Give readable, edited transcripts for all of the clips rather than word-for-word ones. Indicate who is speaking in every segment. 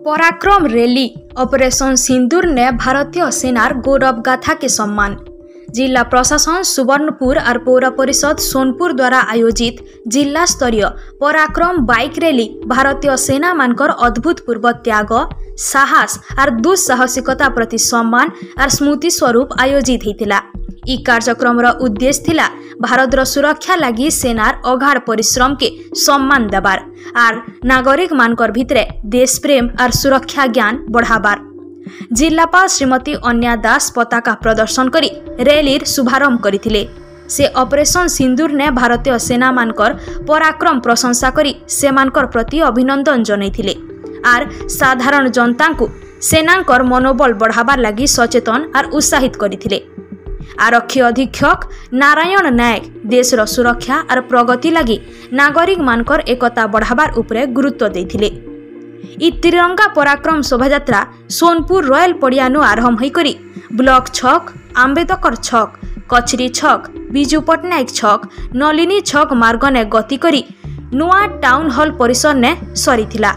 Speaker 1: पराक्रम rally operation सिंदूर ने भारतीय सेनार गौरव गाथा के सम्मान। जिला प्रशासन सुवर्णपुर और पौर परिषद सोनपुर द्वारा आयोजित जिला स्तरीय पराक्रम बाइक रैली भारतीय सेना मानकर अद्भुतपूर्व त्याग साहस और दुस्साहसिकता प्रति सम्मान और स्मृति स्वरूप आयोजित होता। ई कार्यक्रम उद्देश्य थिला भारतर सुरक्षा लगी सेनार अगाध परिश्रम के सम्मान देवार और नागरिक मानकर भितरे देश प्रेम और सुरक्षा ज्ञान बढ़ावार। जिलापाल श्रीमती अन्या दास पताका प्रदर्शन करी रैलीर शुभारंभ करथिले। से ऑपरेशन सिंदूर ने भारतीय सेना मानकर पराक्रम प्रशंसा करी सेमानकर प्रति अभिनंदन जनैथिले और साधारण जनता को सेनांकर मनोबल बढ़ावार लगी सचेतन और उत्साहित करथिले। आरक्षी अधीक्षक नारायण नायक देशर सुरक्षा और प्रगति लगी नागरिक मानकर एकता बढ़ावार उपरे गुरुत्व देथिले। ई तिरंगा पराक्रम शोभायात्रा सोनपुर रॉयल पड़ियानु आरंभ होईकरी ब्लॉक छक आंबेडकर छक कचरी छक बिजू पट्टनायक छक नलिनी छक मार्ग ने गति करी नुआ टाउन हॉल परिसर ने सरीथिला।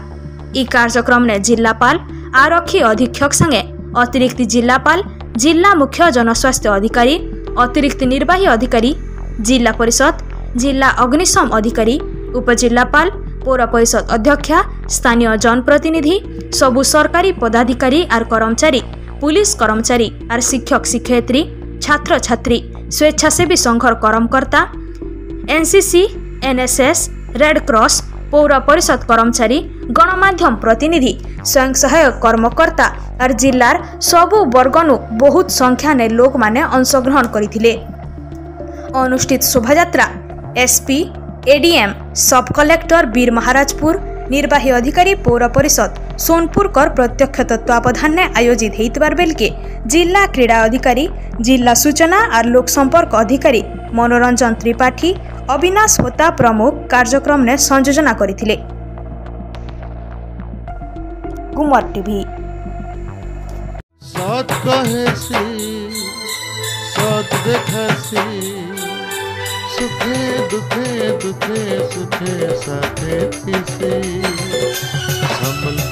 Speaker 1: ई कार्यक्रम ने जिलापाल आरक्षी अधीक्षक संगे अतिरिक्त जिलापाल जिला मुख्य जनस्वास्थ्य अधिकारी अतिरिक्त निर्वाही अधिकारी जिला परिषद जिला अग्निशम अधिकारी उपजिलापाल पौर परिषद अध्यक्षा स्थानीय जनप्रतिनिधि सबु सरकारी पदाधिकारी और कर्मचारी पुलिस कर्मचारी और शिक्षक शिक्षयित्री छात्र छात्री स्वेच्छासेवी संघर कर्मकर्ता एनसीसी एनएसएस रेड क्रॉस पौर परिषद कर्मचारी गणमाध्यम प्रतिनिधि स्वयं सहायक कर्मकर्ता और जिलार सबु वर्गनु बहुत संख्या ने लोक माने अंशग्रहण करथिले। अनुष्ठित शोभायात्रा एसपी एडीएम सब कलेक्टर वीर महाराजपुर निर्वाही अधिकारी पौर परिषद सोनपुर कर प्रत्यक्ष तत्वावधान ने आयोजित होइतबार बेल के जिला क्रीड़ा अधिकारी जिला सूचना और लोक संपर्क अधिकारी मनोरंजन त्रिपाठी अविनाश होता प्रमुख कार्यक्रम ने संयोजना करथिले। कुमार टीवी
Speaker 2: सत कहेसी सत देखासी सुखे दुखे दुखे सुखे साथे थीसी संभल